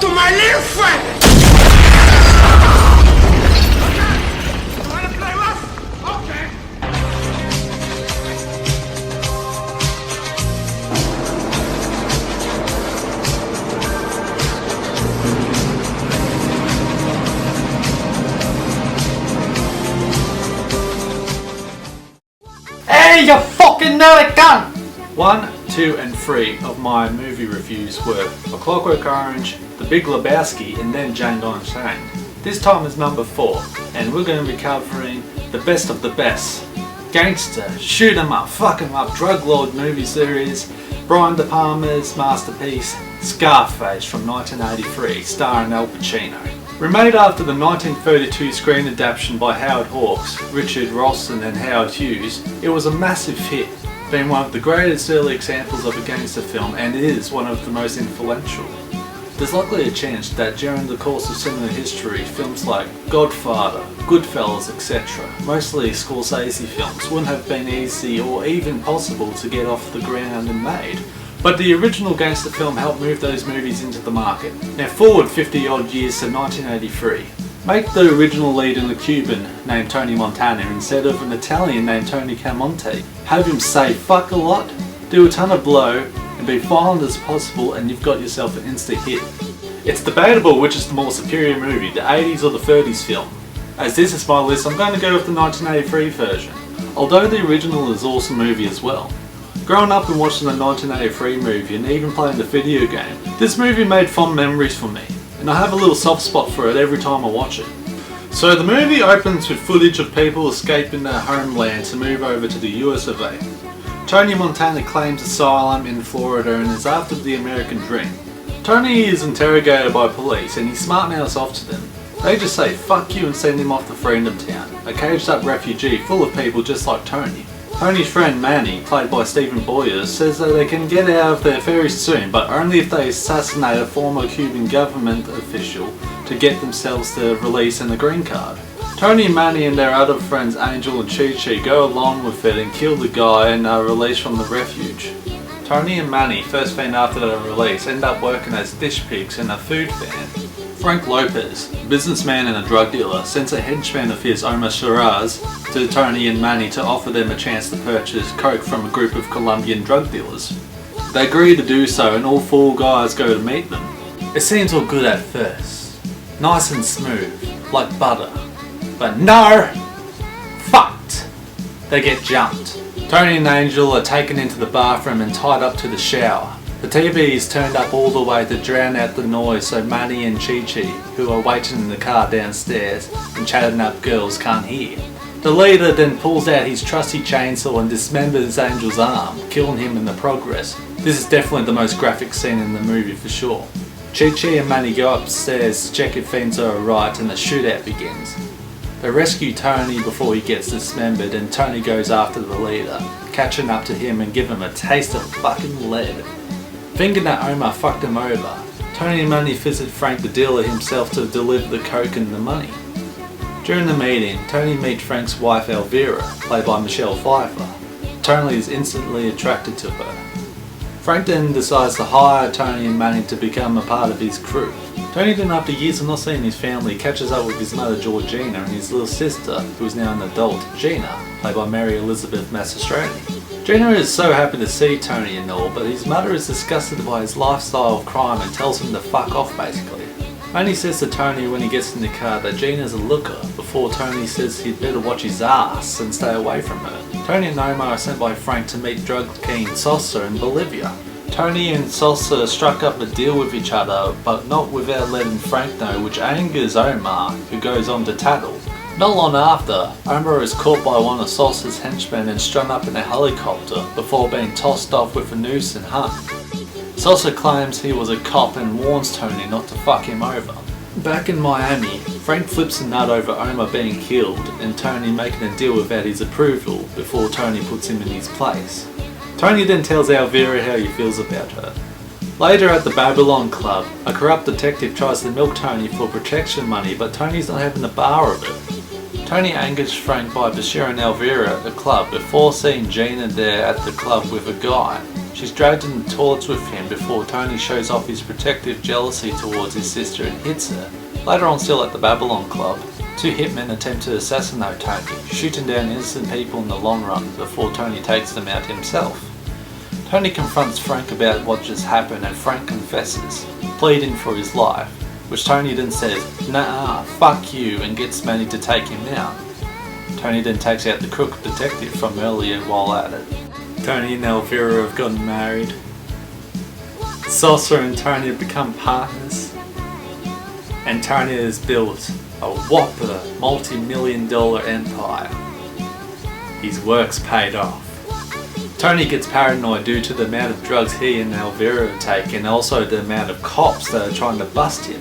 to my little friend! You wanna play rough? Okay. Hey, you fucking nerd gun! 1, 2 and 3 of my movie reviews were A Clockwork Orange, The Big Lebowski and then DJANGO Unchained. This time is number 4 and we're going to be covering the best of the best. Gangster, shoot 'em up, fuck 'em up, drug lord movie series, Brian De Palma's masterpiece Scarface from 1983 starring Al Pacino. Remade after the 1932 screen adaptation by Howard Hawks, Richard Ralston and Howard Hughes, it was a massive hit, being one of the greatest early examples of a gangster film and is one of the most influential. There's likely a chance that during the course of similar history, films like Godfather, Goodfellas, etc., mostly Scorsese films, wouldn't have been easy or even possible to get off the ground and made. But the original gangster film helped move those movies into the market. Now forward 50 odd years to 1983. Make the original lead in a Cuban named Tony Montana instead of an Italian named Tony Camonte. Have him say fuck a lot, do a ton of blow, and be violent as possible and you've got yourself an instant hit. It's debatable which is the more superior movie, the 80s or the 30s film. As this is my list, I'm going to go with the 1983 version, although the original is an awesome movie as well. Growing up and watching the 1983 movie and even playing the video game, this movie made fond memories for me, and I have a little soft spot for it every time I watch it. So the movie opens with footage of people escaping their homeland to move over to the US of A. Tony Montana claims asylum in Florida and is after the American dream. Tony is interrogated by police and he smartmouths off to them. They just say fuck you and send him off to Freedom Town, a caged up refugee full of people just like Tony. Tony's friend Manny, played by Stephen Boyer, says that they can get out of there very soon, but only if they assassinate a former Cuban government official to get themselves the release and a green card. Tony, Manny and their other friends Angel and Chi-Chi go along with it and kill the guy and are released from the refuge. Tony and Manny, first found after their release, end up working as dish pigs in a food van. Frank Lopez, a businessman and a drug dealer, sends a henchman of his, Omar Shiraz, to Tony and Manny to offer them a chance to purchase coke from a group of Colombian drug dealers. They agree to do so and all 4 guys go to meet them. It seems all good at first, nice and smooth, like butter. But no! Fucked! They get jumped. Tony and Angel are taken into the bathroom and tied up to the shower. The TV is turned up all the way to drown out the noise so Manny and Chi-Chi, who are waiting in the car downstairs and chatting up girls, can't hear. The leader then pulls out his trusty chainsaw and dismembers Angel's arm, killing him in the progress. This is definitely the most graphic scene in the movie for sure. Chi-Chi and Manny go upstairs to check if things are alright and the shootout begins. They rescue Tony before he gets dismembered and Tony goes after the leader, catching up to him and give him a taste of fucking lead. Thinking that Omar fucked him over, Tony and Manny visit Frank the dealer himself to deliver the coke and the money. During the meeting, Tony meets Frank's wife Elvira, played by Michelle Pfeiffer. Tony is instantly attracted to her. Frank then decides to hire Tony and Manny to become a part of his crew. Tony then, after years of not seeing his family, catches up with his mother Georgina and his little sister, who is now an adult, Gina, played by Mary Elizabeth Mastroianni. Gina is so happy to see Tony and all, but his mother is disgusted by his lifestyle of crime and tells him to fuck off basically. Manny says to Tony when he gets in the car that Gina's a looker, before Tony says he'd better watch his ass and stay away from her. Tony and Omar are sent by Frank to meet drug-keen Sosa in Bolivia. Tony and Sosa struck up a deal with each other, but not without letting Frank know, which angers Omar, who goes on to tattle. Not long after, Omar is caught by one of Sosa's henchmen and strung up in a helicopter before being tossed off with a noose and hung. Sosa claims he was a cop and warns Tony not to fuck him over. Back in Miami, Frank flips a nut over Omar being killed and Tony making a deal without his approval before Tony puts him in his place. Tony then tells Elvira how he feels about her. Later at the Babylon Club, a corrupt detective tries to milk Tony for protection money, but Tony's not having a bar of it. Tony angers Frank by pursuing Elvira at the club before seeing Gina there at the club with a guy. She's dragged in the toilets with him before Tony shows off his protective jealousy towards his sister and hits her. Later on, still at the Babylon Club, two hitmen attempt to assassinate Tony, shooting down innocent people in the long run before Tony takes them out himself. Tony confronts Frank about what just happened and Frank confesses, pleading for his life, which Tony then says, "Nah, fuck you," and gets Manny to take him out. Tony then takes out the crook detective from earlier while at it. Tony and Elvira have gotten married. Salsa and Tony have become partners. And Tony has built a whopper multi-million-dollar empire. His work's paid off. Tony gets paranoid due to the amount of drugs he and Elvira take and also the amount of cops that are trying to bust him.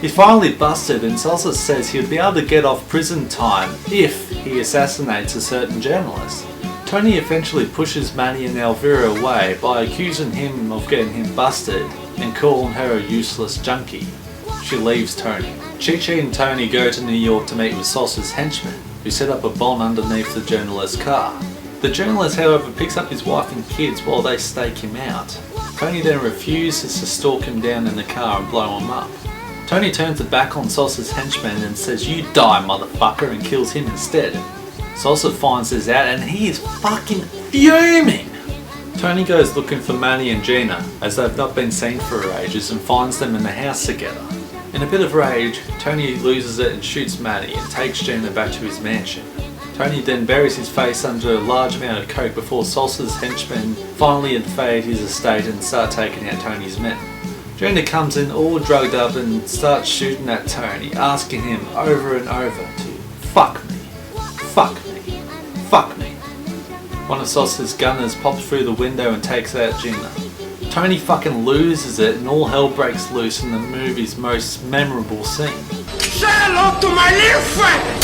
He's finally busted and Salsa says he'll be able to get off prison time if he assassinates a certain journalist. Tony eventually pushes Manny and Elvira away by accusing him of getting him busted and calling her a useless junkie. She leaves Tony. Chi-Chi and Tony go to New York to meet with Salsa's henchmen, who set up a bomb underneath the journalist's car. The journalist, however, picks up his wife and kids while they stake him out. Tony then refuses to stalk him down in the car and blow him up. Tony turns it back on Salsa's henchman and says, "You die, motherfucker," and kills him instead. Salsa finds this out and he is fucking fuming! Tony goes looking for Manny and Gina, as they've not been seen for ages, and finds them in the house together. In a bit of rage, Tony loses it and shoots Manny and takes Gina back to his mansion. Tony then buries his face under a large amount of coke before Salsa's henchmen finally invade his estate and start taking out Tony's men. Gina comes in all drugged up and starts shooting at Tony, asking him over and over to fuck me, fuck me, fuck me. One of Salsa's gunners pops through the window and takes out Gina. Tony fucking loses it and all hell breaks loose in the movie's most memorable scene. Say hello to my little friend!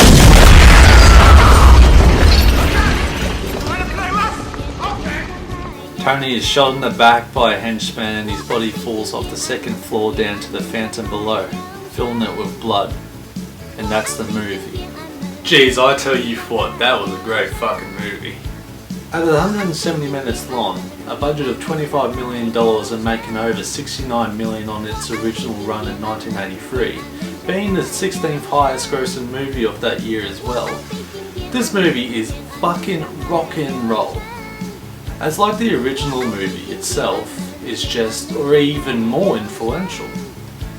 Tony is shot in the back by a henchman and his body falls off the second floor down to the fountain below, filling it with blood. And that's the movie. Jeez, I tell you what, that was a great fucking movie. At 170 minutes long, a budget of $25 million and making over $69 million on its original run in 1983, being the 16th highest grossing movie of that year as well. This movie is fucking rock and roll. As like the original movie itself is just or even more influential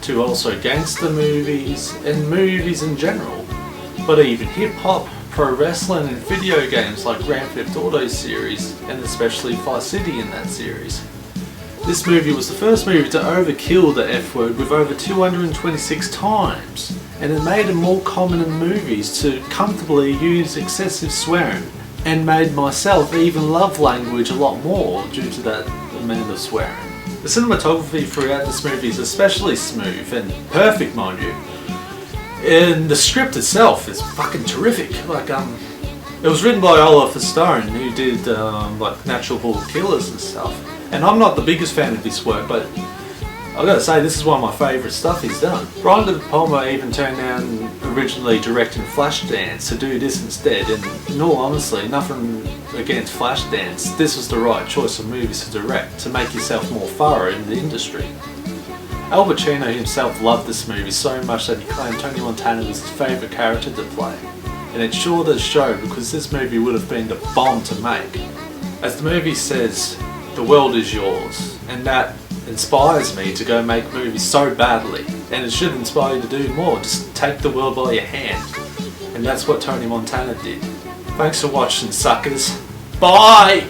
to also gangster movies and movies in general, but even hip hop, pro wrestling and video games like Grand Theft Auto series and especially Vice City in that series. This movie was the first movie to overkill the F word with over 226 times, and it made it more common in movies to comfortably use excessive swearing, and made myself even love language a lot more due to that amount of swearing. The cinematography throughout this movie is especially smooth and perfect, mind you. And the script itself is fucking terrific. It was written by Oliver Stone, who did like Natural Born Killers and stuff. And I'm not the biggest fan of this work, but I've got to say this is one of my favourite stuff he's done. Brian De Palma even turned down originally directing Flashdance to do this instead, and in all honesty, nothing against Flashdance, this was the right choice of movies to direct to make yourself more thorough in the industry. Al Pacino himself loved this movie so much that he claimed Tony Montana was his favourite character to play, and it sure does show because this movie would have been the bomb to make. As the movie says, the world is yours, and that inspires me to go make movies so badly, and it should inspire you to do more. Just take the world by your hand, and that's what Tony Montana did. Thanks for watching, suckers. Bye!